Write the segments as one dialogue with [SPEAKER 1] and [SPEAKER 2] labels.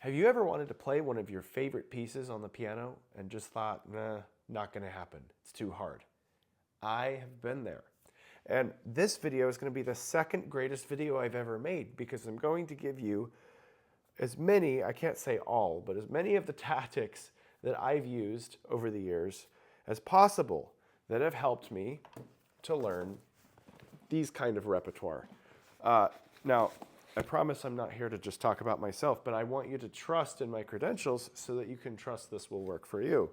[SPEAKER 1] Have you ever wanted to play one of your favorite pieces on the piano and just thought, nah, not going to happen. It's too hard. I have been there. And this video is going to be the second greatest video I've ever made because I'm going to give you as many, I can't say all, but as many of the tactics that I've used over the years as possible that have helped me to learn these kind of repertoire. Now, I promise I'm not here to just talk about myself, but I want you to trust in my credentials so that you can trust this will work for you.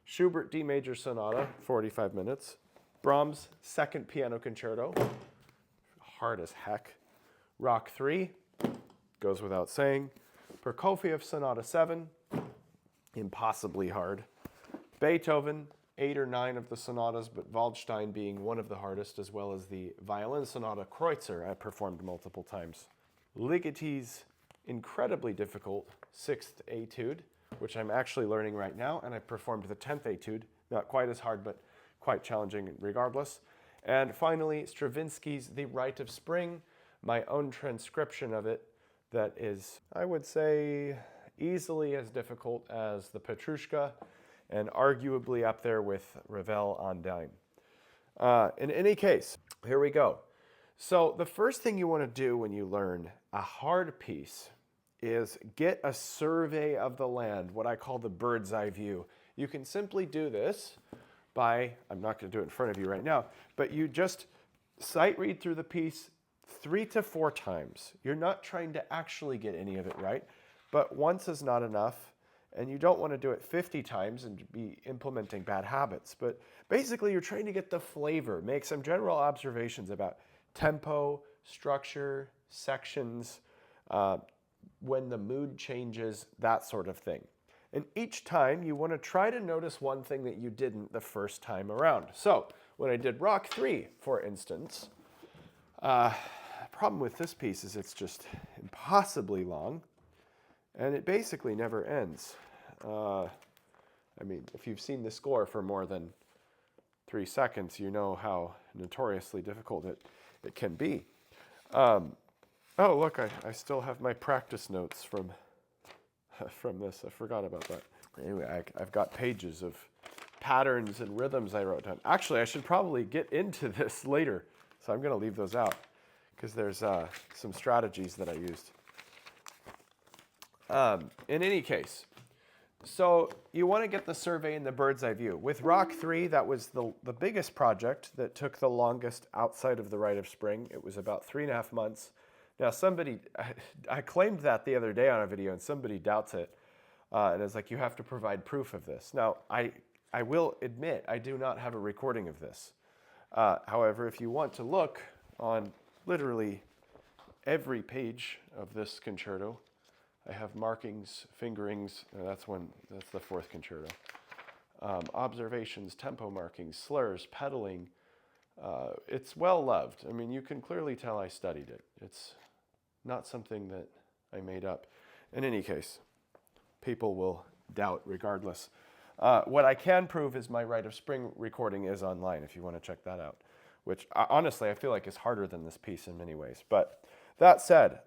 [SPEAKER 1] Schubert D Major Sonata, 45 minutes. Brahms, Second Piano Concerto, hard as heck. Rock 3, goes without saying. Prokofiev, Sonata 7, impossibly hard. Beethoven, 8 or 9 of the sonatas, but Waldstein being one of the hardest, as well as the violin sonata Kreutzer I performed multiple times. Ligeti's incredibly difficult 6th etude, which I'm actually learning right now, and I performed the 10th etude, not quite as hard, but quite challenging regardless. And finally, Stravinsky's The Rite of Spring, my own transcription of it that is, I would say, easily as difficult as the Petrushka and arguably up there with Ravel on Dime. In any case, here we go. So the first thing you want to do when you learn a hard piece is get a survey of the land, what I call the bird's eye view. You can simply do this by, I'm not going to do it in front of you right now, but you just sight read through the piece 3 to 4 times. You're not trying to actually get any of it right, but once is not enough, and you don't want to do it 50 times and be implementing bad habits. But basically, you're trying to get the flavor, make some general observations about tempo, structure, sections, when the mood changes, that sort of thing. And each time you want to try to notice one thing that you didn't the first time around. So when I did Rock 3, for instance, problem with this piece is it's just impossibly long and it basically never ends. I mean, if you've seen the score for more than 3 seconds, you know how notoriously difficult it can be. Oh, look, I still have my practice notes from this. I forgot about that. Anyway, I've got pages of patterns and rhythms I wrote down. Actually, I should probably get into this later, so I'm going to leave those out because there's some strategies that I used. In any case, so you want to get the survey in the bird's eye view. With Rock 3, that was the biggest project that took the longest outside of the Rite of Spring. It was about 3.5 months. Now I claimed that the other day on a video and somebody doubts it. And it's like, you have to provide proof of this. Now, I will admit I do not have a recording of this. However, if you want to look on literally every page of this concerto, I have markings, fingerings, that's the 4th concerto. Observations, tempo markings, slurs, pedaling. It's well loved. I mean, you can clearly tell I studied it. It's not something that I made up. In any case, people will doubt regardless. What I can prove is my Rite of Spring recording is online if you want to check that out, which honestly I feel like is harder than this piece in many ways. But that said,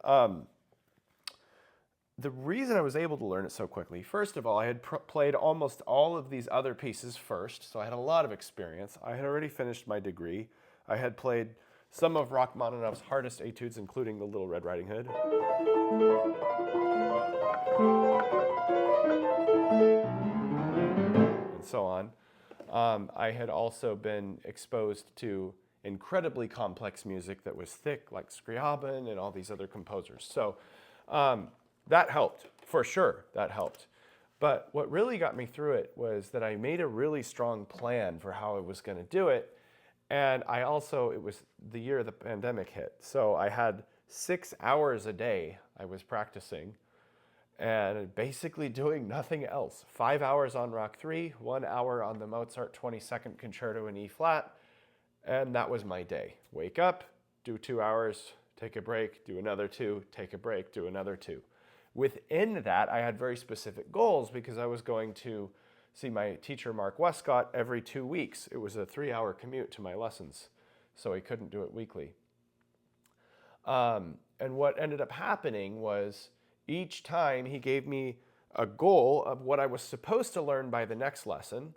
[SPEAKER 1] the reason I was able to learn it so quickly, first of all, I had played almost all of these other pieces first, so I had a lot of experience. I had already finished my degree. I had played some of Rachmaninoff's hardest etudes, including the Little Red Riding Hood. And so on. I had also been exposed to incredibly complex music that was thick, like Scriabin and all these other composers. So that helped, for sure, that helped. But what really got me through it was that I made a really strong plan for how I was going to do it. And I also, it was the year the pandemic hit. So I had 6 hours a day I was practicing and basically doing nothing else. 5 hours on Rock 3, 1 hour on the Mozart 22nd Concerto in E flat. And that was my day. Wake up, do 2 hours, take a break, do another 2, take a break, do another 2. Within that, I had very specific goals because I was going to see my teacher, Mark Westcott, every 2 weeks. It was a 3-hour commute to my lessons, so I couldn't do it weekly. And what ended up happening was each time he gave me a goal of what I was supposed to learn by the next lesson,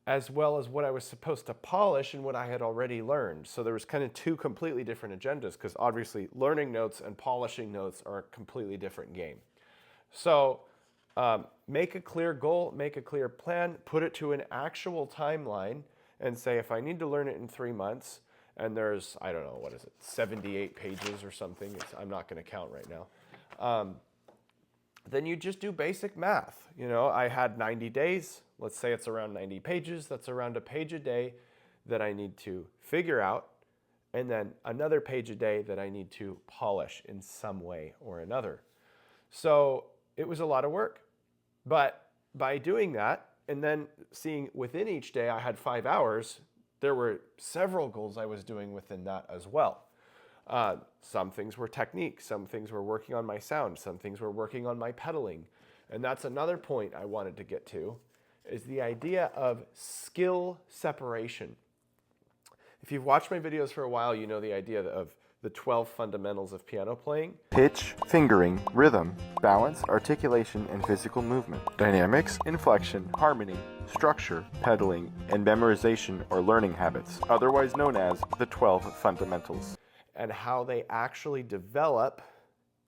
[SPEAKER 1] as well as what I was supposed to polish and what I had already learned. So there was kind of two completely different agendas, because obviously learning notes and polishing notes are a completely different game. So make a clear goal, make a clear plan, put it to an actual timeline, and say, if I need to learn it in 3 months, and there's, I don't know, what is it, 78 pages or something, I'm not going to count right now, then you just do basic math. You know, I had 90 days, let's say it's around 90 pages, that's around a page a day that I need to figure out, and then another page a day that I need to polish in some way or another. So it was a lot of work, but by doing that, and then seeing within each day I had 5 hours, there were several goals I was doing within that as well. Some things were technique, some things were working on my sound, some things were working on my pedaling. And that's another point I wanted to get to, is the idea of skill separation. If you've watched my videos for a while, you know the idea of the 12 fundamentals of piano playing. Pitch, fingering, rhythm, balance, articulation, and physical movement. Dynamics, inflection, harmony, structure, pedaling, and memorization or learning habits, otherwise known as the 12 fundamentals. And how they actually develop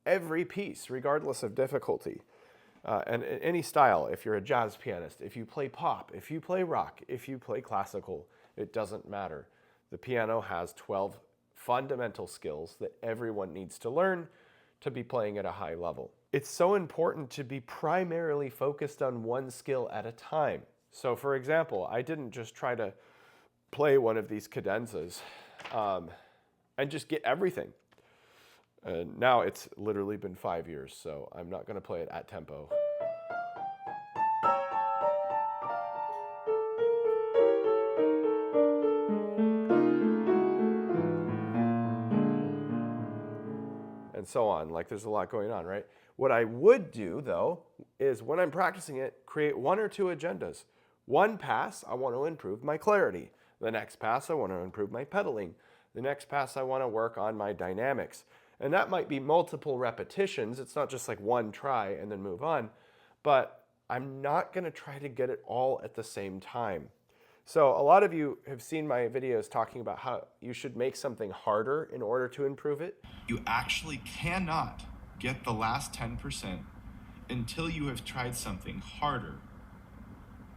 [SPEAKER 1] every piece, regardless of difficulty. And in any style, if you're a jazz pianist, if you play pop, if you play rock, if you play classical, it doesn't matter. The piano has 12 fundamental skills that everyone needs to learn to be playing at a high level. It's so important to be primarily focused on one skill at a time. So for example, I didn't just try to play one of these cadenzas and just get everything. Now it's literally been 5 years, so I'm not going to play it at tempo. And so on. Like, there's a lot going on, right? What I would do, though, is when I'm practicing it, create 1 or 2 agendas. One pass, I want to improve my clarity. The next pass, I want to improve my pedaling. The next pass, I want to work on my dynamics. And that might be multiple repetitions. It's not just like one try and then move on. But I'm not going to try to get it all at the same time. So a lot of you have seen my videos talking about how you should make something harder in order to improve it.
[SPEAKER 2] You actually cannot get the last 10% until you have tried something harder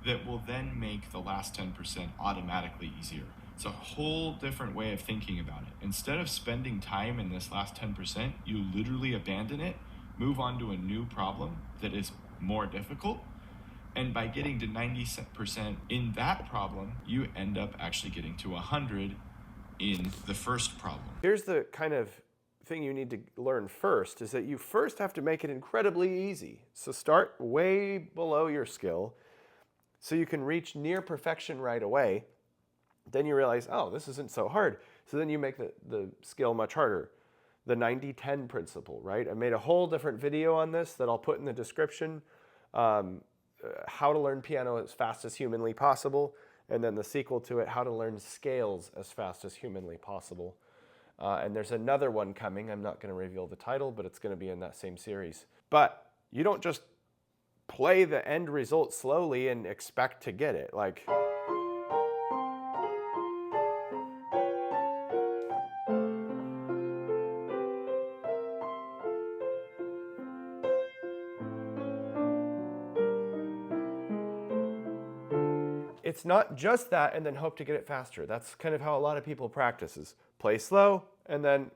[SPEAKER 2] that will then make the last 10% automatically easier. It's a whole different way of thinking about it. Instead of spending time in this last 10%, you literally abandon it, move on to a new problem that is more difficult. And by getting to 90% in that problem, you end up actually getting to 100 in the first problem.
[SPEAKER 1] Here's the kind of thing you need to learn first, is that you first have to make it incredibly easy. So start way below your skill so you can reach near perfection right away. Then you realize, oh, this isn't so hard. So then you make the skill much harder. The 90-10 principle, right? I made a whole different video on this that I'll put in the description. How to learn piano as fast as humanly possible. And then the sequel to it, how to learn scales as fast as humanly possible. And there's another one coming. I'm not going to reveal the title, but it's going to be in that same series. But you don't just play the end result slowly and expect to get it. Like, it's not just that and then hope to get it faster. That's kind of how a lot of people practice, is play slow and then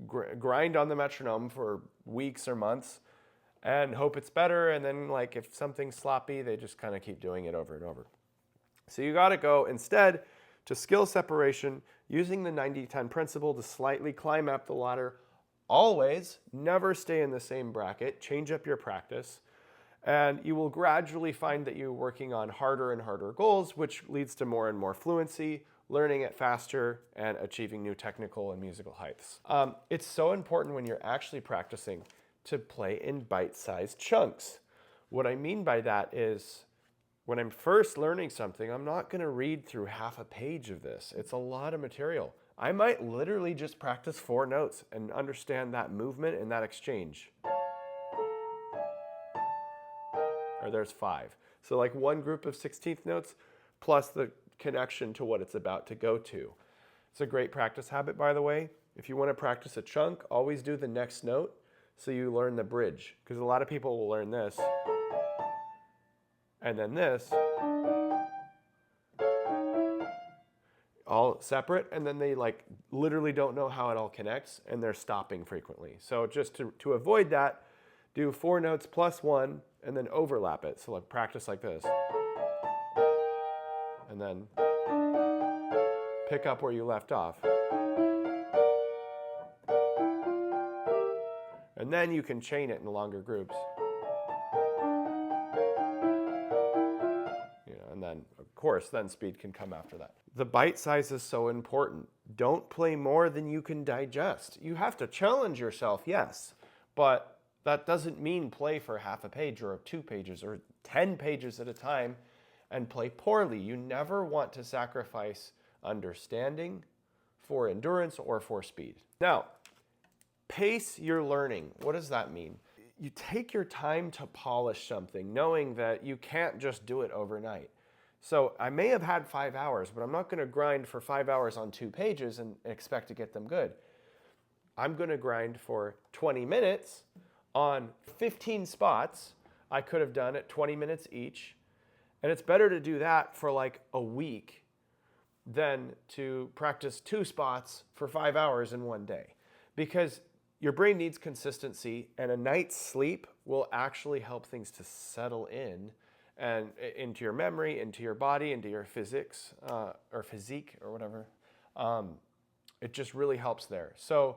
[SPEAKER 1] grind on the metronome for weeks or months and hope it's better. And then, like, if something's sloppy, they just kind of keep doing it over and over. So you got to go instead to skill separation, using the 90-10 principle to slightly climb up the ladder. Always, never stay in the same bracket. Change up your practice. And you will gradually find that you're working on harder and harder goals, which leads to more and more fluency, learning it faster, and achieving new technical and musical heights. It's so important when you're actually practicing to play in bite-sized chunks. What I mean by that is, when I'm first learning something, I'm not going to read through half a page of this. It's a lot of material. I might literally just practice 4 notes and understand that movement and that exchange. or there's 5. So like one group of 16th notes plus the connection to what it's about to go to. It's a great practice habit, by the way. If you want to practice a chunk, always do the next note so you learn the bridge. Because a lot of people will learn this, and then this, all separate, and then they like literally don't know how it all connects, and they're stopping frequently. So just to avoid that, do 4 notes plus 1, and then overlap it. So like practice like this. And then pick up where you left off. And then you can chain it in longer groups. And then, of course, then speed can come after that. The bite size is so important. Don't play more than you can digest. You have to challenge yourself, yes, but that doesn't mean play for half a page or 2 pages or 10 pages at a time and play poorly. You never want to sacrifice understanding for endurance or for speed. Now, pace your learning. What does that mean? You take your time to polish something, knowing that you can't just do it overnight. So I may have had 5 hours, but I'm not going to grind for 5 hours on 2 pages and expect to get them good. I'm going to grind for 20 minutes on 15 spots. I could have done it 20 minutes each. And it's better to do that for like a week than to practice 2 spots for 5 hours in one day. Because your brain needs consistency, and a night's sleep will actually help things to settle in and into your memory, into your body, into your physics or physique or whatever. It just really helps there. So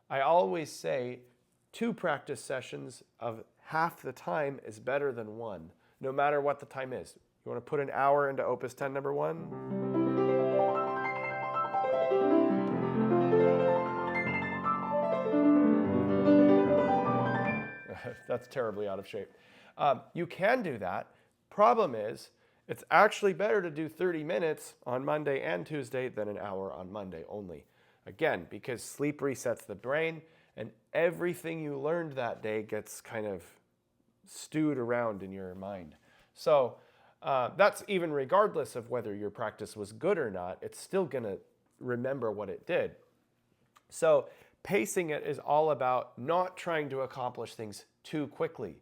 [SPEAKER 1] I always say 2 practice sessions of half the time is better than 1, no matter what the time is. You want to put an hour into Opus 10 number 1? That's terribly out of shape. You can do that. Problem is, it's actually better to do 30 minutes on Monday and Tuesday than an hour on Monday only. Again, because sleep resets the brain, and everything you learned that day gets kind of stewed around in your mind. So that's even regardless of whether your practice was good or not, it's still going to remember what it did. So pacing it is all about not trying to accomplish things too quickly.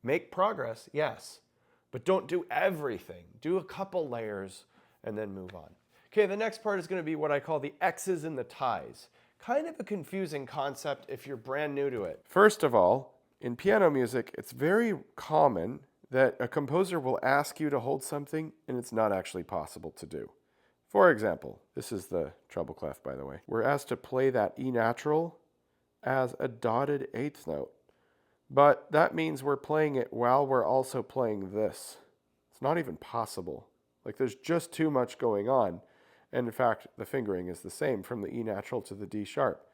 [SPEAKER 1] Make progress, yes, but don't do everything. Do a couple layers and then move on. Okay, the next part is going to be what I call the X's and the ties. Kind of a confusing concept if you're brand new to it. First of all, in piano music, it's very common that a composer will ask you to hold something and it's not actually possible to do. For example, this is the treble clef, by the way. We're asked to play that E natural as a dotted 8th note. But that means we're playing it while we're also playing this. It's not even possible. Like there's just too much going on. And in fact, the fingering is the same from the E natural to the D sharp.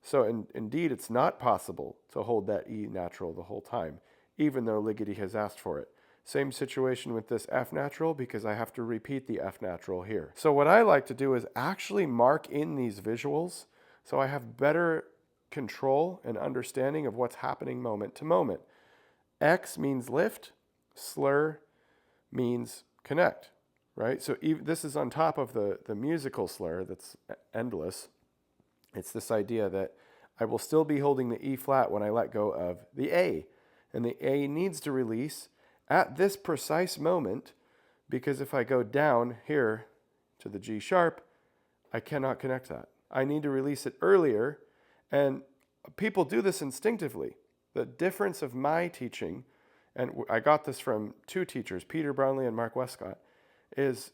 [SPEAKER 1] So indeed, it's not possible to hold that E natural the whole time, even though Ligeti has asked for it. Same situation with this F natural because I have to repeat the F natural here. So what I like to do is actually mark in these visuals so I have better control and understanding of what's happening moment to moment. X means lift, slur means connect, right? So this is on top of the musical slur that's endless. It's this idea that I will still be holding the E flat when I let go of the A. And the A needs to release at this precise moment, because if I go down here to the G sharp, I cannot connect that. I need to release it earlier, and people do this instinctively. The difference of my teaching, and I got this from 2 teachers, Peter Brownlee and Mark Westcott, is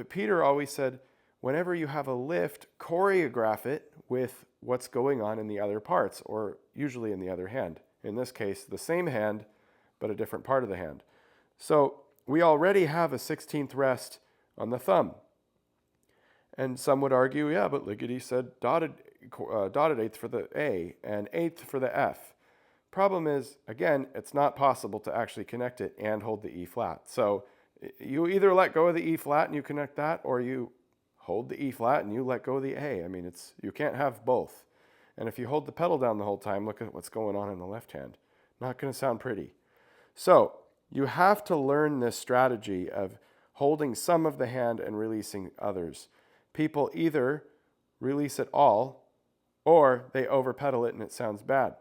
[SPEAKER 1] Peter always said, whenever you have a lift, choreograph it with what's going on in the other parts, or usually in the other hand. In this case, the same hand, but a different part of the hand. So we already have a 16th rest on the thumb. And some would argue, yeah, but Ligeti said dotted 8th for the A and 8th for the F. Problem is, again, it's not possible to actually connect it and hold the E flat. So you either let go of the E flat and you connect that, or you hold the E flat and you let go of the A. I mean, you can't have both. And if you hold the pedal down the whole time, look at what's going on in the left hand. Not going to sound pretty. So You have to learn this strategy of holding some of the hand and releasing others. People either release it all or they overpedal it and it sounds bad.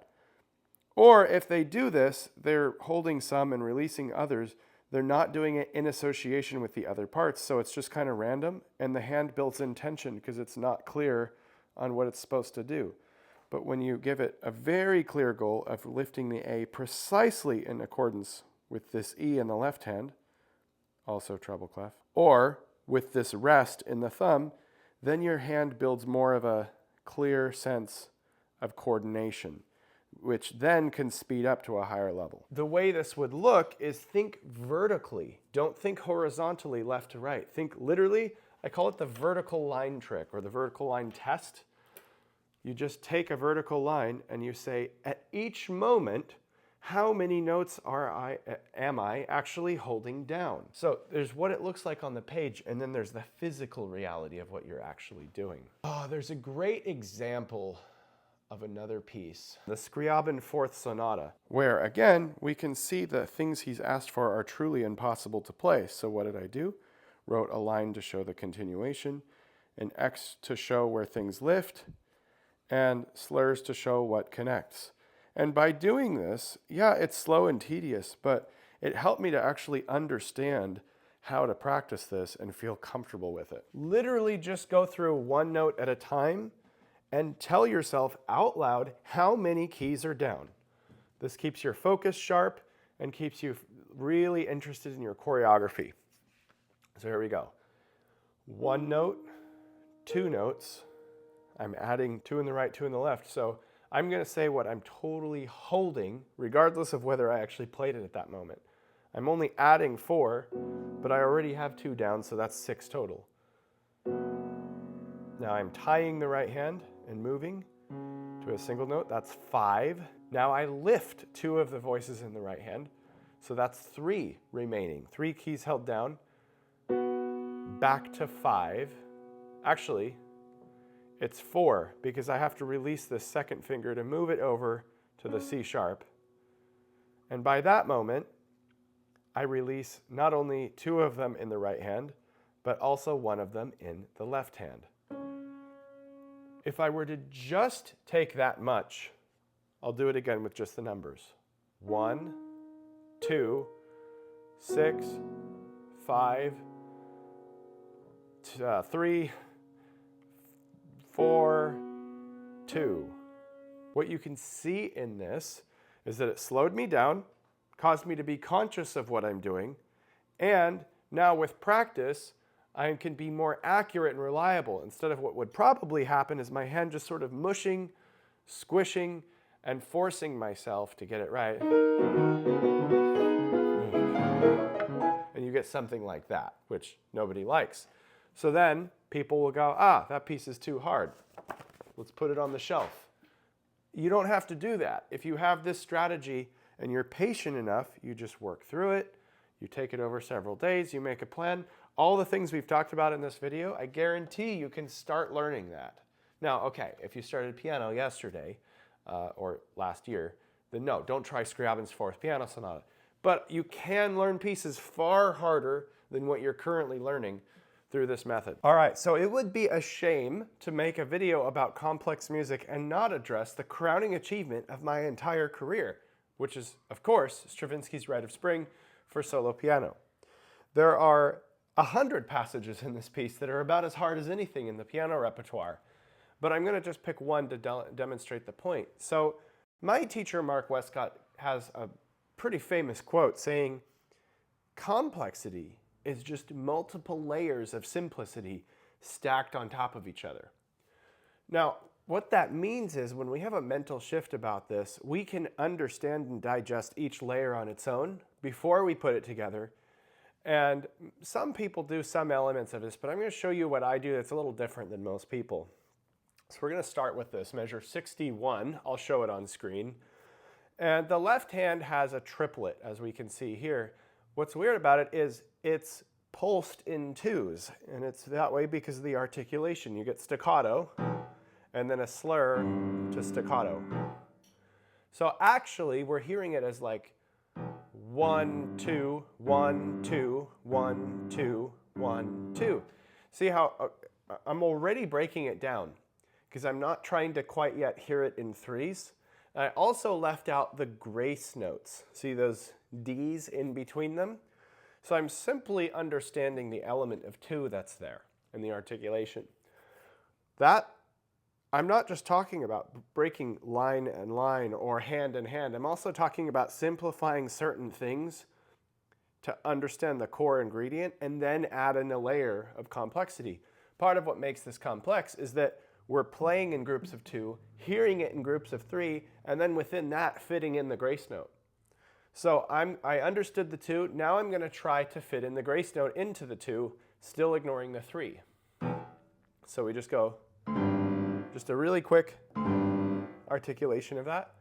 [SPEAKER 1] Or if they do this, they're holding some and releasing others. They're not doing it in association with the other parts, so it's just kind of random, and the hand builds in tension because it's not clear on what it's supposed to do. But when you give it a very clear goal of lifting the A precisely in accordance with this E in the left hand, also treble clef, or with this rest in the thumb, then your hand builds more of a clear sense of coordination, which then can speed up to a higher level. The way this would look is think vertically. Don't think horizontally left to right. Think literally. I call it the vertical line trick or the vertical line test. You just take a vertical line and you say, at each moment, how many notes am I actually holding down? So there's what it looks like on the page, and then there's the physical reality of what you're actually doing. Oh, there's a great example of another piece, the Scriabin Fourth Sonata, where again, we can see the things he's asked for are truly impossible to play. So what did I do? Wrote a line to show the continuation, an X to show where things lift, and slurs to show what connects. And by doing this, yeah, it's slow and tedious, but it helped me to actually understand how to practice this and feel comfortable with it. Literally just go through one note at a time and tell yourself out loud how many keys are down. This keeps your focus sharp and keeps you really interested in your choreography. So here we go. One note, two notes. I'm adding two in the right, two in the left. So I'm going to say what I'm totally holding, regardless of whether I actually played it at that moment. I'm only adding 4, but I already have 2 down, so that's 6 total. Now I'm tying the right hand and moving to a single note. That's 5. Now I lift 2 of the voices in the right hand, so that's 3 remaining. 3 keys held down. Back to 5. Actually, it's 4 because I have to release this second finger to move it over to the C sharp. And by that moment, I release not only 2 of them in the right hand, but also 1 of them in the left hand. If I were to just take that much, I'll do it again with just the numbers. 1, 2, 6, 5, 3, 4, 2. What you can see in this is that it slowed me down, caused me to be conscious of what I'm doing, and now with practice, I can be more accurate and reliable. Instead of what would probably happen is my hand just sort of mushing, squishing, and forcing myself to get it right. And you get something like that, which nobody likes. So then people will go, that piece is too hard. Let's put it on the shelf. You don't have to do that. If you have this strategy and you're patient enough, you just work through it. You take it over several days, you make a plan. All the things we've talked about in this video, I guarantee you can start learning that. Now, okay, if you started piano yesterday or last year, then no, don't try Scriabin's Fourth Piano Sonata. But you can learn pieces far harder than what you're currently learning through this method. All right, so it would be a shame to make a video about complex music and not address the crowning achievement of my entire career, which is, of course, Stravinsky's Rite of Spring for solo piano. There are 100 passages in this piece that are about as hard as anything in the piano repertoire, but I'm going to just pick one to demonstrate the point. So my teacher, Mark Westcott, has a pretty famous quote saying, complexity is just multiple layers of simplicity stacked on top of each other. Now, what that means is when we have a mental shift about this, we can understand and digest each layer on its own before we put it together. And some people do some elements of this, but I'm going to show you what I do that's a little different than most people. So we're going to start with this, measure 61. I'll show it on screen. And the left hand has a triplet, as we can see here. What's weird about it is it's pulsed in 2s, and it's that way because of the articulation. You get staccato, and then a slur to staccato. So actually, we're hearing it as like 1, 2, 1, 2, 1, 2, 1, 2. See how I'm already breaking it down because I'm not trying to quite yet hear it in threes. I also left out the grace notes. See those D's in between them? So I'm simply understanding the element of 2 that's there in the articulation. That, I'm not just talking about breaking line and line or hand and hand. I'm also talking about simplifying certain things to understand the core ingredient and then add in a layer of complexity. Part of what makes this complex is that we're playing in groups of 2, hearing it in groups of 3, and then within that fitting in the grace note. So I understood the 2. Now I'm going to try to fit in the grace note into the 2, still ignoring the 3. So we just go, just a really quick articulation of that.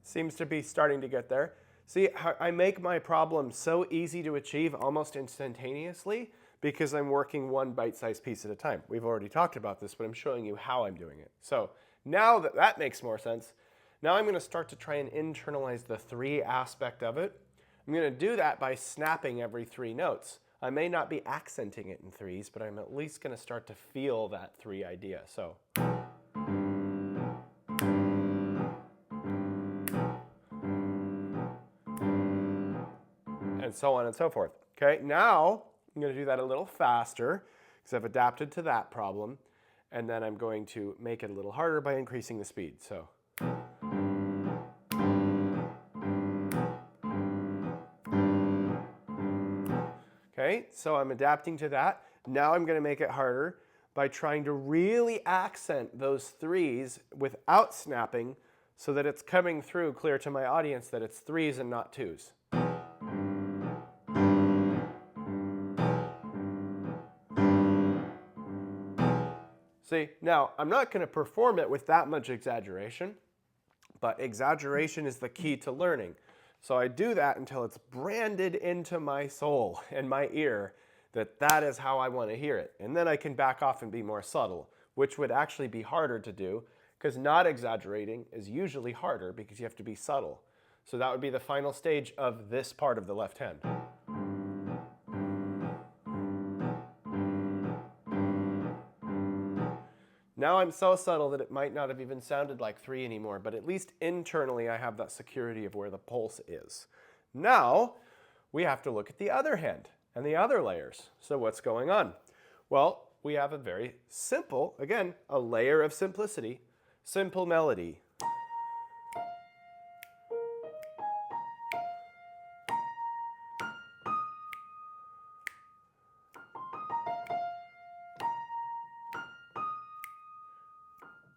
[SPEAKER 1] Seems to be starting to get there. See, I make my problem so easy to achieve almost instantaneously because I'm working one bite-sized piece at a time. We've already talked about this, but I'm showing you how I'm doing it. So now that that makes more sense, now I'm going to start to try and internalize the 3 aspect of it. I'm going to do that by snapping every 3 notes. I may not be accenting it in 3s, but I'm at least going to start to feel that 3 idea. So. And so on and so forth. Okay, now I'm going to do that a little faster because I've adapted to that problem. And then I'm going to make it a little harder by increasing the speed. So. Okay, so I'm adapting to that. Now I'm going to make it harder by trying to really accent those 3s without snapping so that it's coming through clear to my audience that it's 3s and not 2s. See, now I'm not going to perform it with that much exaggeration, but exaggeration is the key to learning. So I do that until it's branded into my soul and my ear that that is how I want to hear it. And then I can back off and be more subtle, which would actually be harder to do because not exaggerating is usually harder because you have to be subtle. So that would be the final stage of this part of the left hand. Now I'm so subtle that it might not have even sounded like 3 anymore, but at least internally I have that security of where the pulse is. Now we have to look at the other hand and the other layers. So what's going on? Well, we have a very simple, again, a layer of simplicity, simple melody.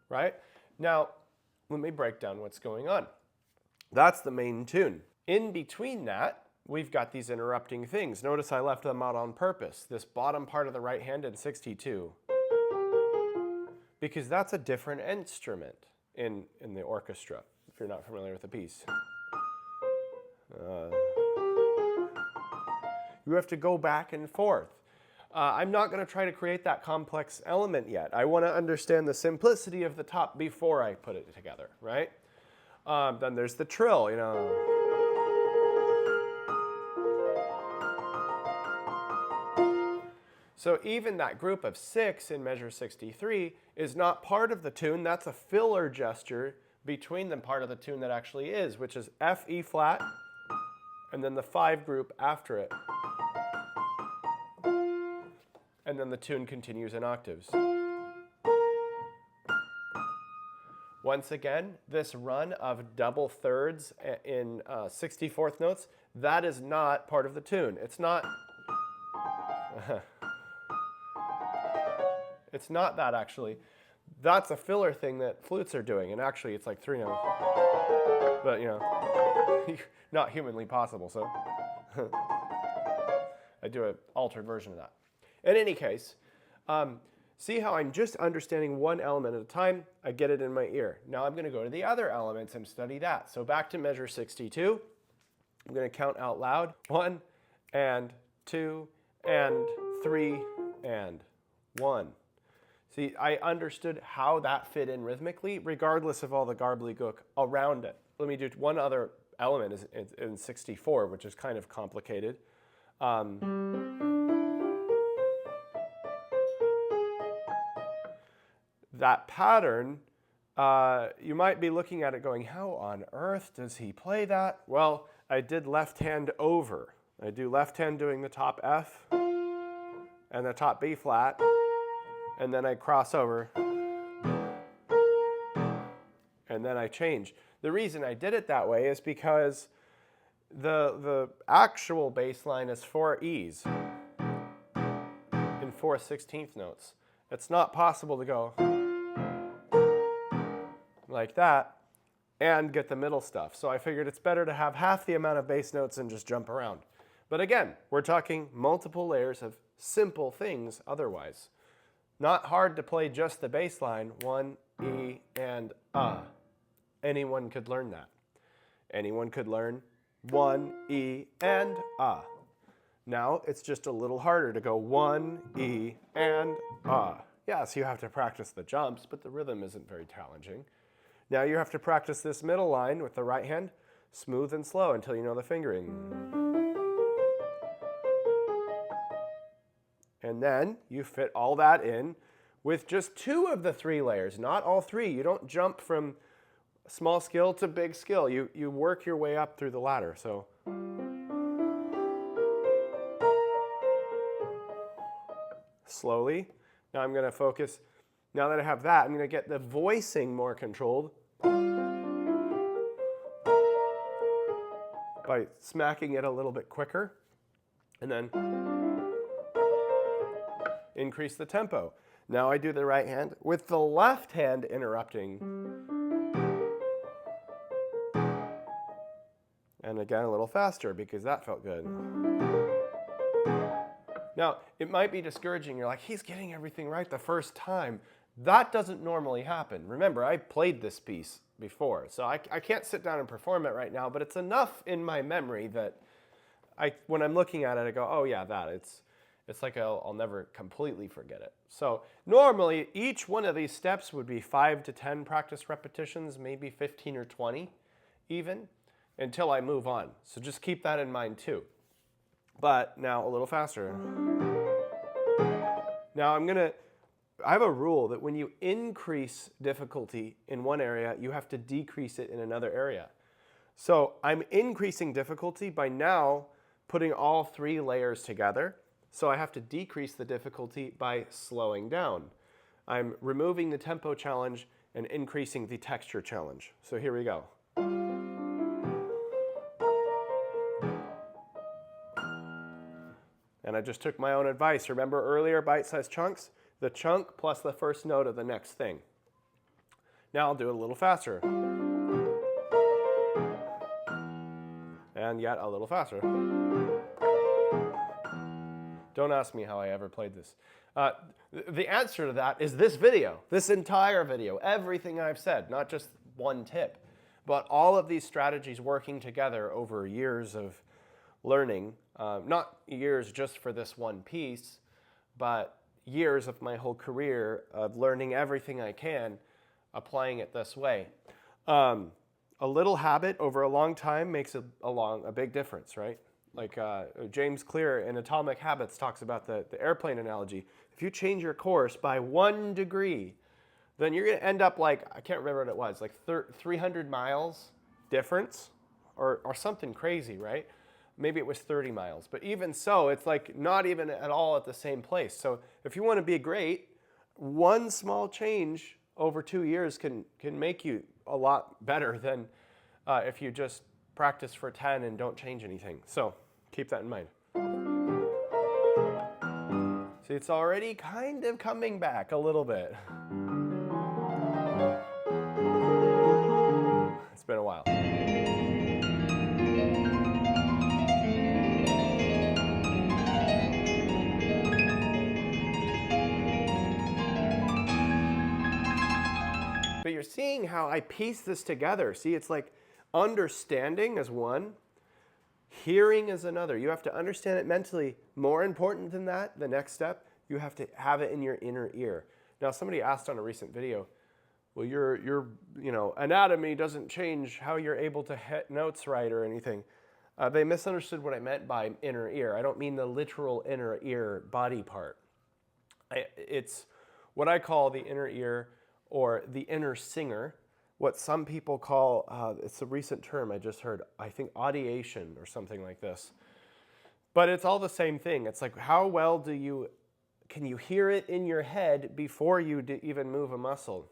[SPEAKER 1] Right? Now, let me break down what's going on. That's the main tune. In between that, we've got these interrupting things. Notice I left them out on purpose. This bottom part of the right hand in 62. Because that's a different instrument in the orchestra, if you're not familiar with the piece. You have to go back and forth. I'm not going to try to create that complex element yet. I want to understand the simplicity of the top before I put it together, right? Then there's the trill, you know. So even that group of 6 in measure 63 is not part of the tune. That's a filler gesture between the part of the tune that actually is, which is F, E flat, and then the 5 group after it. And then the tune continues in octaves. Once again, this run of double thirds in 64th notes, that is not part of the tune. It's not... It's not that, actually. That's a filler thing that flutes are doing, and actually it's like 3 notes. But, you know, not humanly possible, so... I do an altered version of that. In any case, see how I'm just understanding one element at a time? I get it in my ear. Now I'm going to go to the other elements and study that. So back to measure 62. I'm going to count out loud. 1 and 2 and 3 and 1. See, I understood how that fit in rhythmically, regardless of all the gobbledygook around it. Let me do one other element is in 64, which is kind of complicated. That pattern, you might be looking at it going, how on earth does he play that? Well, I did left hand over. I do left hand doing the top F and the top B flat, and then I cross over, and then I change. The reason I did it that way is because the actual bass line is 4 E's in 4/16 notes. It's not possible to go like that and get the middle stuff. So I figured it's better to have half the amount of bass notes and just jump around. But again, we're talking multiple layers of simple things otherwise. Not hard to play just the bass line, 1, E, and Anyone could learn that. Anyone could learn 1, E, and Now it's just a little harder to go 1, E, and Yes, you have to practice the jumps, but the rhythm isn't very challenging. Now you have to practice this middle line with the right hand, smooth and slow until you know the fingering. And then you fit all that in with just 2 of the 3 layers, not all 3. You don't jump from small skill to big skill. You work your way up through the ladder. So slowly. Now I'm going to focus. Now that I have that, I'm going to get the voicing more controlled by smacking it a little bit quicker, and then increase the tempo. Now I do the right hand with the left hand interrupting. And again, a little faster because that felt good. Now, it might be discouraging. You're like, he's getting everything right the first time. That doesn't normally happen. Remember, I played this piece before, so I can't sit down and perform it right now, but it's enough in my memory that when I'm looking at it, I go, oh yeah, that. It's like I'll never completely forget it. So normally, each one of these steps would be 5 to 10 practice repetitions, maybe 15 or 20 even, until I move on. So just keep that in mind too. But now a little faster. Now I have a rule that when you increase difficulty in one area, you have to decrease it in another area. So I'm increasing difficulty by now putting all 3 layers together. So I have to decrease the difficulty by slowing down. I'm removing the tempo challenge and increasing the texture challenge. So here we go. And I just took my own advice. Remember earlier, bite-sized chunks? The chunk plus the first note of the next thing. Now I'll do it a little faster. And yet a little faster. Don't ask me how I ever played this. The answer to that is this video, this entire video, everything I've said, not just one tip, but all of these strategies working together over years of learning, not years just for this one piece, but years of my whole career of learning everything I can, applying it this way. A little habit over a long time makes a big difference, right? Like James Clear in Atomic Habits talks about the airplane analogy. If you change your course by 1 degree, then you're going to end up like, I can't remember what it was, like 300 miles difference or something crazy, right? Maybe it was 30 miles. But even so, it's like not even at all at the same place. So if you want to be great, one small change over 2 years can make you a lot better than if you just practice for 10 and don't change anything. So keep that in mind. See, it's already kind of coming back a little bit. It's been a while. But you're seeing how I piece this together. See, it's like understanding is one, hearing is another. You have to understand it mentally. More important than that, the next step, you have to have it in your inner ear. Now, somebody asked on a recent video, well, your anatomy doesn't change how you're able to hit notes right or anything. They misunderstood what I meant by inner ear. I don't mean the literal inner ear body part. It's what I call the inner ear or the inner singer, what some people call, it's a recent term I just heard, I think audiation or something like this. But it's all the same thing. It's like, how well can you hear it in your head before you even move a muscle?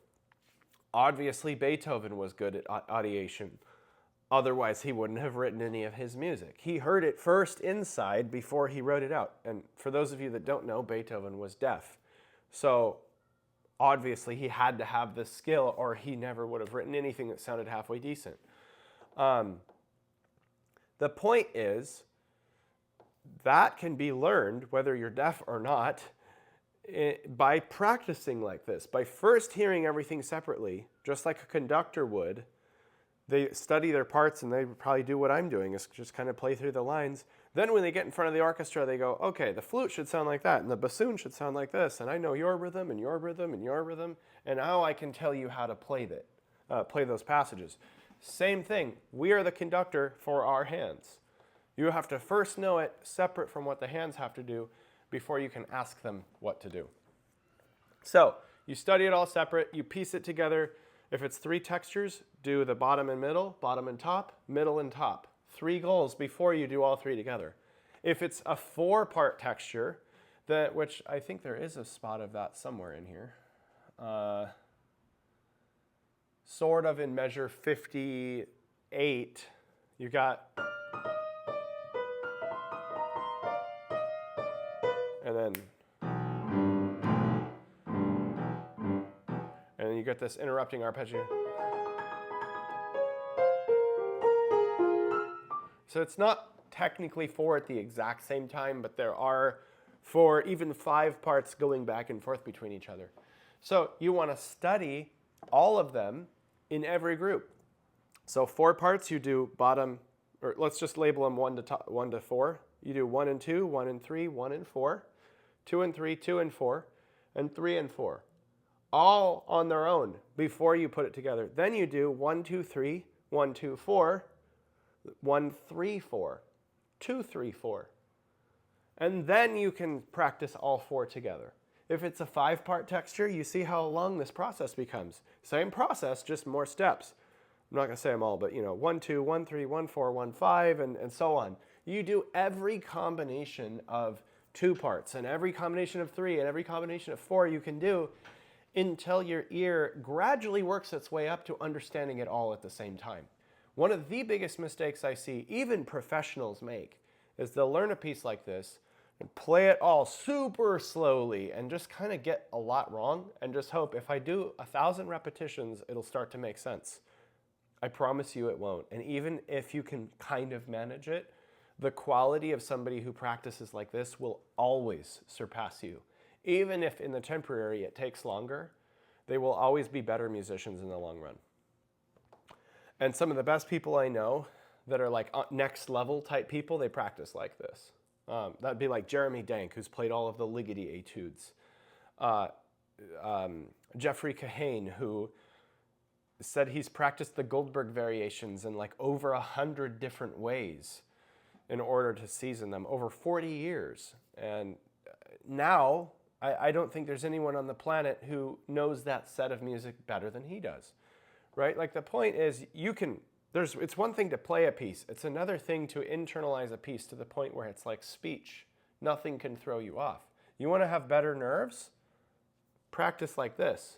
[SPEAKER 1] Obviously, Beethoven was good at audiation. Otherwise, he wouldn't have written any of his music. He heard it first inside before he wrote it out. And for those of you that don't know, Beethoven was deaf. So obviously, he had to have this skill or he never would have written anything that sounded halfway decent. The point is, that can be learned, whether you're deaf or not, by practicing like this. By first hearing everything separately, just like a conductor would. They study their parts and they probably do what I'm doing, is just kind of play through the lines. Then when they get in front of the orchestra, they go, okay, the flute should sound like that and the bassoon should sound like this, and I know your rhythm and your rhythm and your rhythm, and now I can tell you how to play those passages. Same thing, we are the conductor for our hands. You have to first know it separate from what the hands have to do before you can ask them what to do. So you study it all separate, you piece it together. If it's 3 textures, do the bottom and middle, bottom and top, middle and top. 3 goals before you do all 3 together. If it's a 4-part texture, which I think there is a spot of that somewhere in here, sort of in measure 58, you got, and then you get this interrupting arpeggio. So it's not technically 4 at the exact same time, but there are 4, even 5 parts going back and forth between each other. So you want to study all of them in every group. So 4 parts, you do bottom, or let's just label them 1 to 4. You do 1 and 2, 1 and 3, 1 and 4, 2 and 3, 2 and 4, and 3 and 4. All on their own before you put it together. Then you do 1, 2, 3, 1, 2, 4, 1, 3, 4, 2, 3, 4. And then you can practice all 4 together. If it's a 5-part texture, you see how long this process becomes. Same process, just more steps. I'm not going to say them all, but 1, 2, 1, 3, 1, 4, 1, 5, and so on. You do every combination of 2 parts, and every combination of 3, and every combination of 4 you can do, until your ear gradually works its way up to understanding it all at the same time. One of the biggest mistakes I see even professionals make is they'll learn a piece like this and play it all super slowly and just kind of get a lot wrong and just hope if I do 1,000 repetitions, it'll start to make sense. I promise you it won't. And even if you can kind of manage it, the quality of somebody who practices like this will always surpass you. Even if in the temporary it takes longer, they will always be better musicians in the long run. And some of the best people I know that are like next level type people, they practice like this. That'd be like Jeremy Dank, who's played all of the Ligeti etudes. Jeffrey Kahane, who said he's practiced the Goldberg variations in like over 100 different ways in order to season them, over 40 years. And now, I don't think there's anyone on the planet who knows that set of music better than he does, right? Like the point is it's one thing to play a piece. It's another thing to internalize a piece to the point where it's like speech. Nothing can throw you off. You want to have better nerves? Practice like this.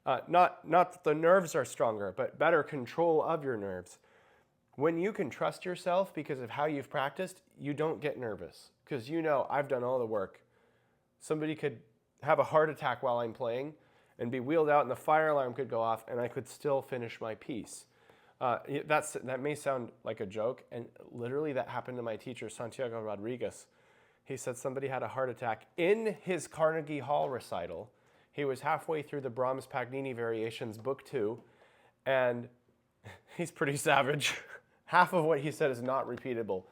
[SPEAKER 1] Not that the nerves are stronger, but better control of your nerves. When you can trust yourself because of how you've practiced, you don't get nervous because I've done all the work. Somebody could have a heart attack while I'm playing and be wheeled out and the fire alarm could go off and I could still finish my piece. That may sound like a joke, and literally that happened to my teacher, Santiago Rodriguez. He said somebody had a heart attack in his Carnegie Hall recital. He was halfway through the Brahms Paganini Variations, Book 2, and he's pretty savage. Half of what he said is not repeatable,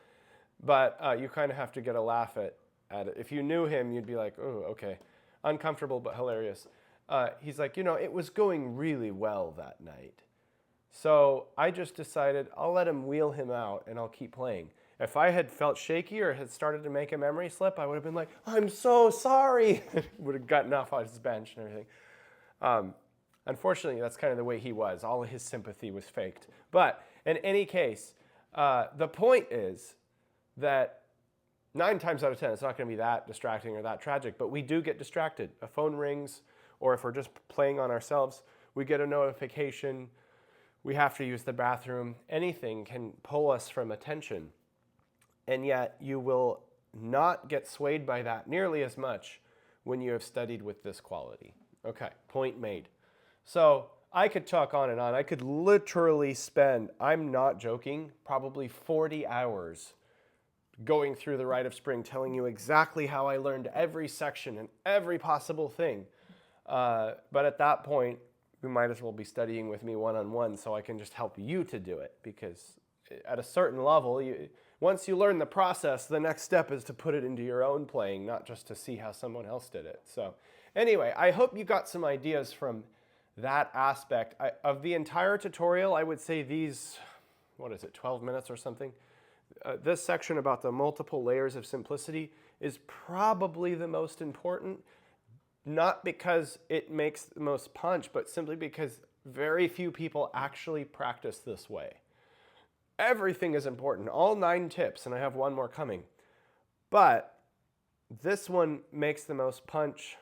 [SPEAKER 1] but you kind of have to get a laugh at it. If you knew him, you'd be like, oh, okay. Uncomfortable, but hilarious. he's like, it was going really well that night. So I just decided I'll let him wheel him out and I'll keep playing. If I had felt shaky or had started to make a memory slip, I would have been like, I'm so sorry. Would have gotten off his bench and everything. Unfortunately, that's kind of the way he was. All of his sympathy was faked. But in any case, the point is that 9 times out of 10, it's not going to be that distracting or that tragic, but we do get distracted. A phone rings, or if we're just playing on ourselves, we get a notification, we have to use the bathroom. Anything can pull us from attention. And yet you will not get swayed by that nearly as much when you have studied with this quality. Okay, point made. So I could talk on and on. I could literally spend, I'm not joking, probably 40 hours going through the Rite of Spring, telling you exactly how I learned every section and every possible thing. But at that point, you might as well be studying with me one-on-one so I can just help you to do it. Because at a certain level, once you learn the process, the next step is to put it into your own playing, not just to see how someone else did it. So anyway, I hope you got some ideas from that aspect. Of the entire tutorial, I would say these, 12 minutes or something? This section about the multiple layers of simplicity is probably the most important, not because it makes the most punch, but simply because very few people actually practice this way. Everything is important, all 9 tips, and I have one more coming. But this one makes the most punch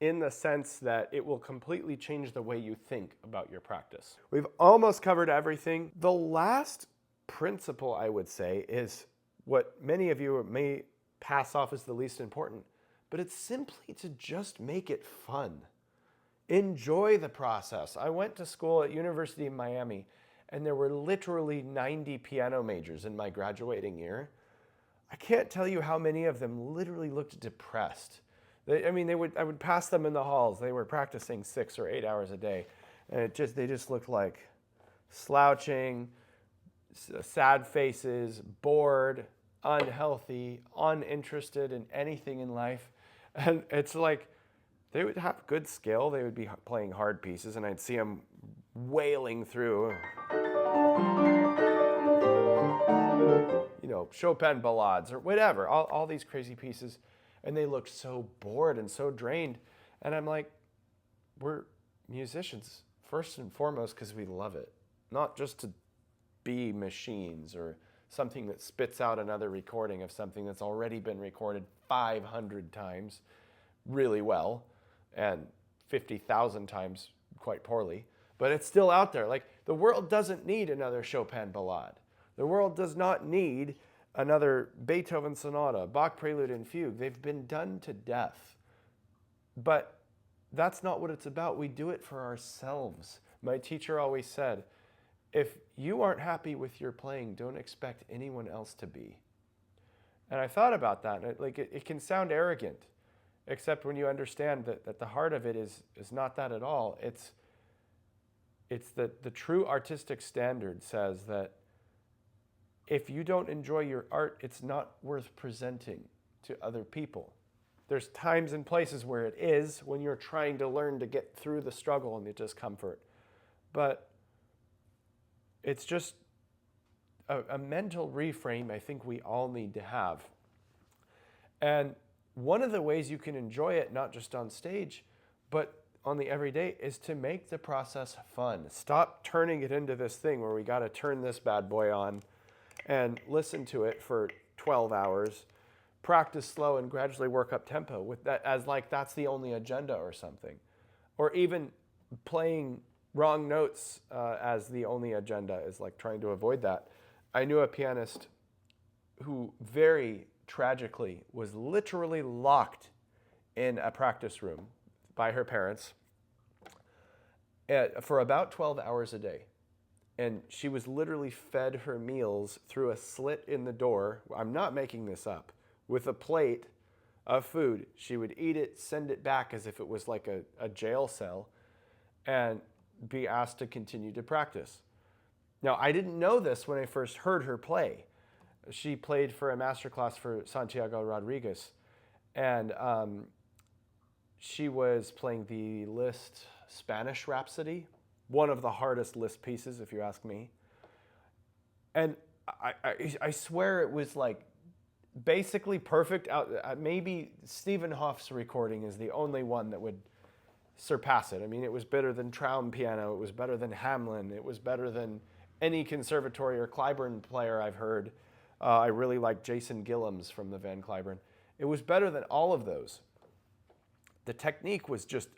[SPEAKER 1] in the sense that it will completely change the way you think about your practice. We've almost covered everything. The last principle, I would say, is what many of you may pass off as the least important, but it's simply to just make it fun. Enjoy the process. I went to school at University of Miami, and there were literally 90 piano majors in my graduating year. I can't tell you how many of them literally looked depressed. I would pass them in the halls. They were practicing 6 or 8 hours a day, and they just looked like slouching, sad faces, bored, unhealthy, uninterested in anything in life. And it's like they would have good skill. They would be playing hard pieces, and I'd see them wailing through, Chopin ballades or whatever, all these crazy pieces. And they looked so bored and so drained. And I'm like, we're musicians, first and foremost, because we love it, not just to be machines or something that spits out another recording of something that's already been recorded 500 times really well and 50,000 times quite poorly, but it's still out there. Like, the world doesn't need another Chopin ballade. The world does not need another Beethoven sonata, Bach prelude and fugue. They've been done to death. But that's not what it's about. We do it for ourselves. My teacher always said, if you aren't happy with your playing, don't expect anyone else to be. And I thought about that, and it can sound arrogant, except when you understand that the heart of it is not that at all. It's that the true artistic standard says that if you don't enjoy your art, it's not worth presenting to other people. There's times and places where it is, when you're trying to learn to get through the struggle and the discomfort. But it's just a mental reframe I think we all need to have. And one of the ways you can enjoy it, not just on stage, but on the everyday, is to make the process fun. Stop turning it into this thing where we got to turn this bad boy on and listen to it for 12 hours, practice slow and gradually work up tempo with that as like that's the only agenda or something. Or even playing wrong notes as the only agenda is like trying to avoid that. I knew a pianist who very tragically was literally locked in a practice room by her parents for about 12 hours a day. And she was literally fed her meals through a slit in the door. I'm not making this up. With a plate of food. She would eat it, send it back as if it was like a jail cell, and be asked to continue to practice. Now, I didn't know this when I first heard her play. She played for a masterclass for Santiago Rodriguez, and she was playing the Liszt Spanish Rhapsody, one of the hardest Liszt pieces, if you ask me. And I swear it was like basically perfect. Maybe Stephen Hoff's recording is the only one that would surpass it. I mean, it was better than Traum piano. It was better than Hamlin. It was better than any conservatory or Clyburn player I've heard. I really like Jason Gillums from the Van Cliburn. It was better than all of those. The technique was just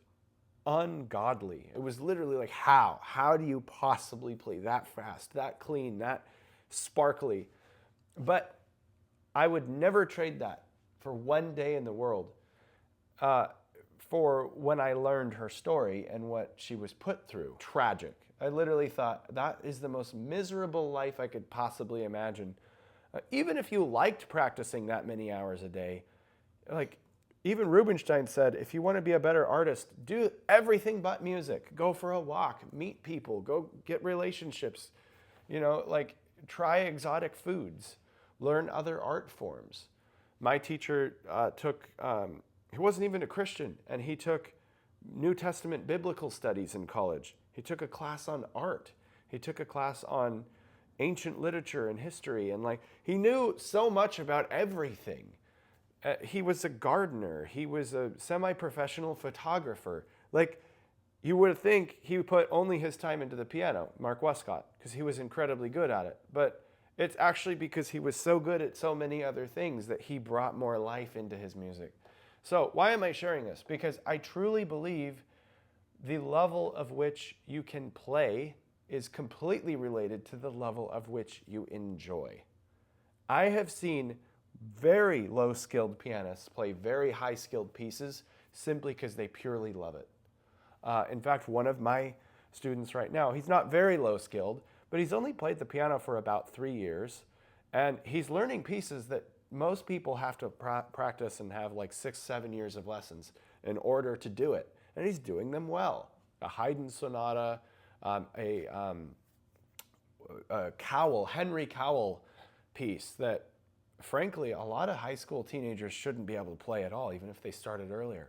[SPEAKER 1] ungodly. It was literally like, how? How do you possibly play that fast, that clean, that sparkly? But I would never trade that for one day in the world for when I learned her story and what she was put through. Tragic. I literally thought, that is the most miserable life I could possibly imagine. Even if you liked practicing that many hours a day, like even Rubinstein said, if you want to be a better artist, do everything but music. Go for a walk, meet people, go get relationships, you know, like try exotic foods, learn other art forms. My teacher he wasn't even a Christian, and he took New Testament biblical studies in college. He took a class on art. He took a class on ancient literature and history, and like he knew so much about everything. He was a gardener. He was a semi-professional photographer. Like, you would think he put only his time into the piano, Mark Westcott, because he was incredibly good at it. But it's actually because he was so good at so many other things that he brought more life into his music. So why am I sharing this? Because I truly believe the level of which you can play is completely related to the level of which you enjoy. I have seen very low-skilled pianists play very high-skilled pieces simply because they purely love it. In fact, one of my students right now, he's not very low-skilled, but he's only played the piano for about 3 years, and he's learning pieces that most people have to practice and have like 6-7 years of lessons in order to do it, and he's doing them well. A Haydn sonata, a Cowell, Henry Cowell piece that frankly, a lot of high school teenagers shouldn't be able to play at all, even if they started earlier.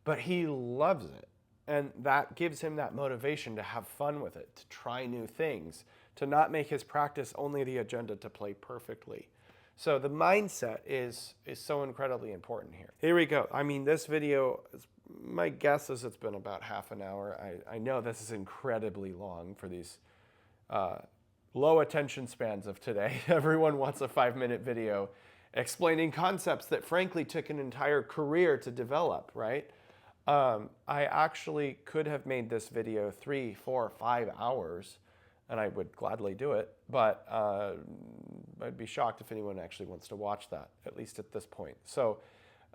[SPEAKER 1] But he loves it. And that gives him that motivation to have fun with it, to try new things, to not make his practice only the agenda to play perfectly. So the mindset is so incredibly important here. Here we go. I mean, this video, my guess is it's been about half an hour. I know this is incredibly long for these low attention spans of today. Everyone wants a 5-minute video explaining concepts that frankly took an entire career to develop, right? I actually could have made this video 3, 4, 5 hours, and I would gladly do it, but I'd be shocked if anyone actually wants to watch that, at least at this point. So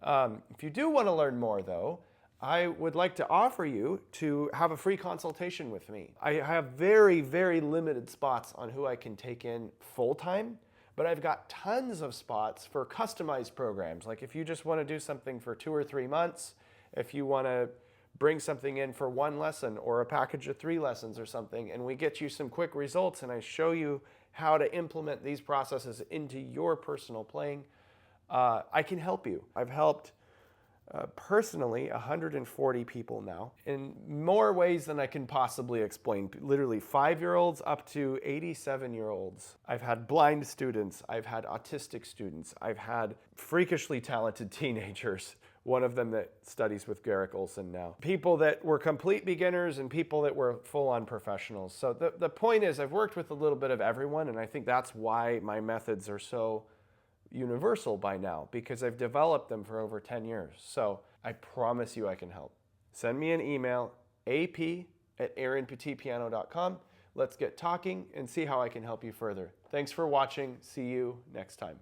[SPEAKER 1] if you do want to learn more though, I would like to offer you to have a free consultation with me. I have very, very limited spots on who I can take in full-time, but I've got tons of spots for customized programs. Like if you just want to do something for 2 or 3 months, if you want to bring something in for 1 lesson or a package of 3 lessons or something, and we get you some quick results and I show you how to implement these processes into your personal playing, I can help you. I've helped personally 140 people now in more ways than I can possibly explain. Literally 5-year-olds up to 87-year-olds. I've had blind students. I've had autistic students. I've had freakishly talented teenagers. One of them that studies with Garrick Olson now. People that were complete beginners and people that were full-on professionals. So the point is I've worked with a little bit of everyone, and I think that's why my methods are so universal by now, because I've developed them for over 10 years. So I promise you I can help. Send me an email, ap@aaronpetitpiano.com. Let's get talking and see how I can help you further. Thanks for watching. See you next time.